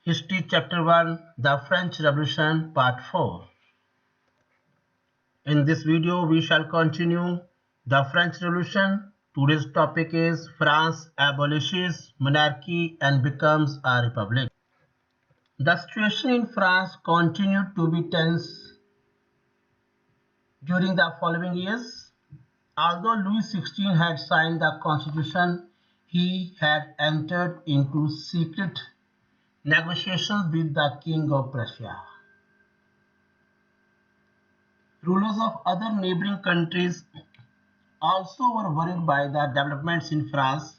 History Chapter 1, The French Revolution Part 4. In this video, we shall continue the French Revolution. Today's topic is France abolishes monarchy and becomes a republic. The situation in France continued to be tense during the following years. Although Louis XVI had signed the constitution, he had entered into secret negotiations with the King of Prussia. Rulers of other neighboring countries also were worried by the developments in France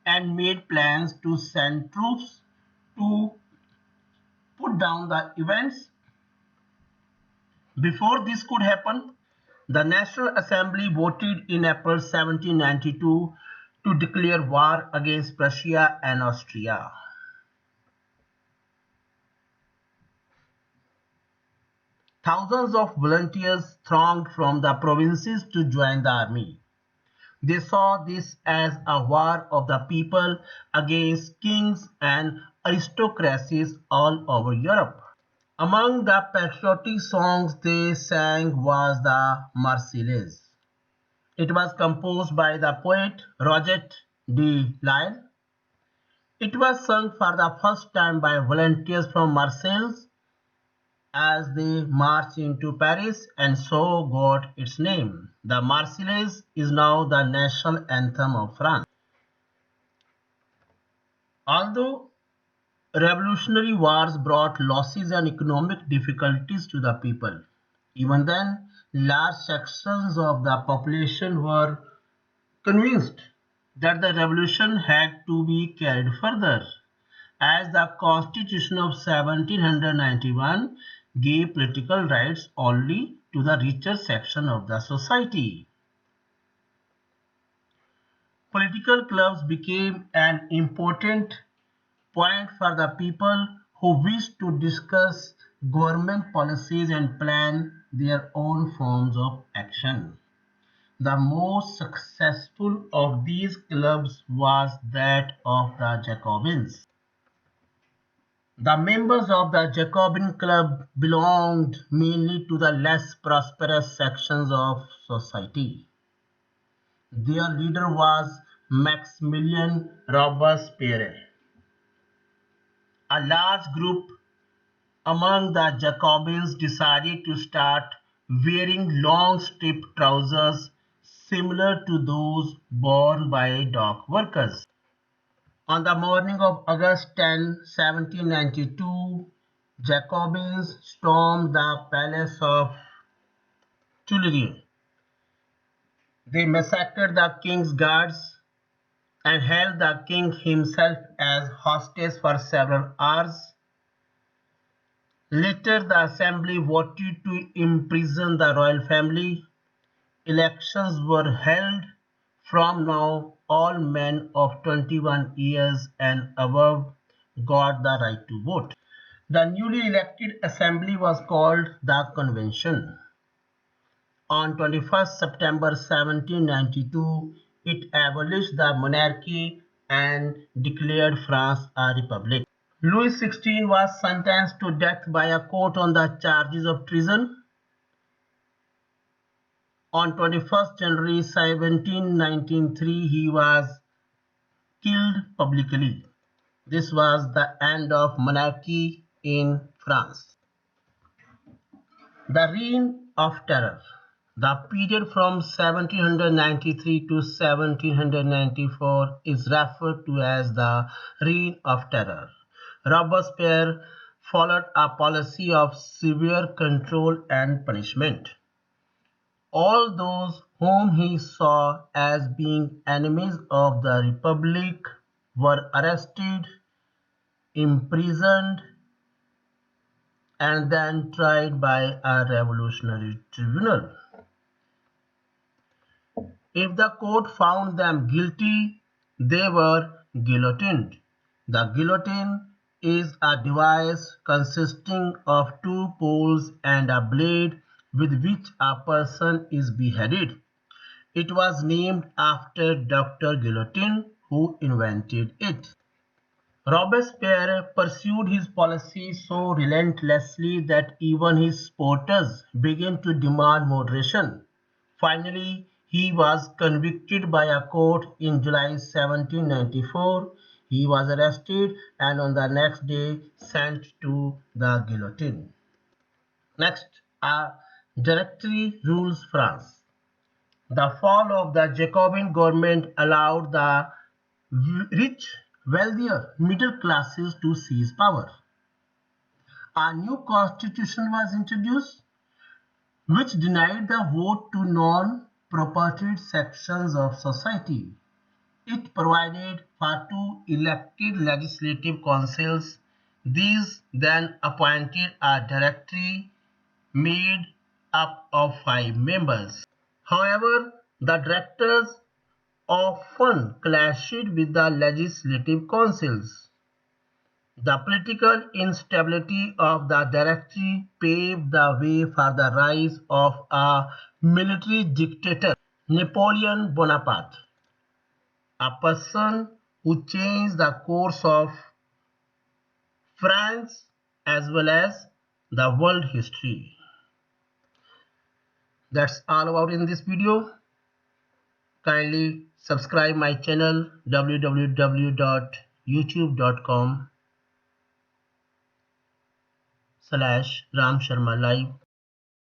and made plans to send troops to put down the events. Before this could happen, the National Assembly voted in April 1792 to declare war against Prussia and Austria. Thousands of volunteers thronged from the provinces to join the army. They saw this as a war of the people against kings and aristocracies all over Europe. Among the patriotic songs they sang was the Marseillaise. It was composed by the poet Roget de Lisle. It was sung for the first time by volunteers from Marseille as they marched into Paris and so got its name. The Marseillaise is now the national anthem of France. Although revolutionary wars brought losses and economic difficulties to the people, even then, large sections of the population were convinced that the revolution had to be carried further, as the Constitution of 1791 gave political rights only to the richer section of the society. Political clubs became an important point for the people who wished to discuss government policies and plan their own forms of action. The most successful of these clubs was that of the Jacobins. The members of the Jacobin Club belonged mainly to the less prosperous sections of society. Their leader was Maximilien Robespierre. A large group among the Jacobins decided to start wearing long striped trousers similar to those worn by dock workers. On the morning of August 10, 1792, Jacobins stormed the palace of Tuileries. They massacred the king's guards and held the king himself as hostage for several hours. Later, the assembly voted to imprison the royal family. Elections were held. From now, all men of 21 years and above got the right to vote. The newly elected assembly was called the Convention. On 21st September 1792, it abolished the monarchy and declared France a republic. Louis XVI was sentenced to death by a court on the charges of treason. On 21st January 1793, he was killed publicly. This was the end of monarchy in France. The Reign of Terror. The period from 1793 to 1794 is referred to as the Reign of Terror. Robespierre followed a policy of severe control and punishment. All those whom he saw as being enemies of the Republic were arrested, imprisoned, and then tried by a revolutionary tribunal. If the court found them guilty, they were guillotined. The guillotine is a device consisting of two poles and a blade with which a person is beheaded. It was named after Dr. Guillotin, who invented it. Robespierre pursued his policy so relentlessly that even his supporters began to demand moderation. Finally, he was convicted by a court in July 1794. He was arrested and on the next day sent to the guillotine. Next, a Directory rules France. The fall of the Jacobin government allowed the rich, wealthier middle classes to seize power. A new constitution was introduced which denied the vote to non-propertied sections of society. It provided for two elected legislative councils. These then appointed a directory made up of 5 members. However, the directors often clashed with the legislative councils. The political instability of the Directory paved the way for the rise of a military dictator, Napoleon Bonaparte, a person who changed the course of France as well as the world history. That's all about in this video. Kindly subscribe my channel www.youtube.com/Ram Sharma Live.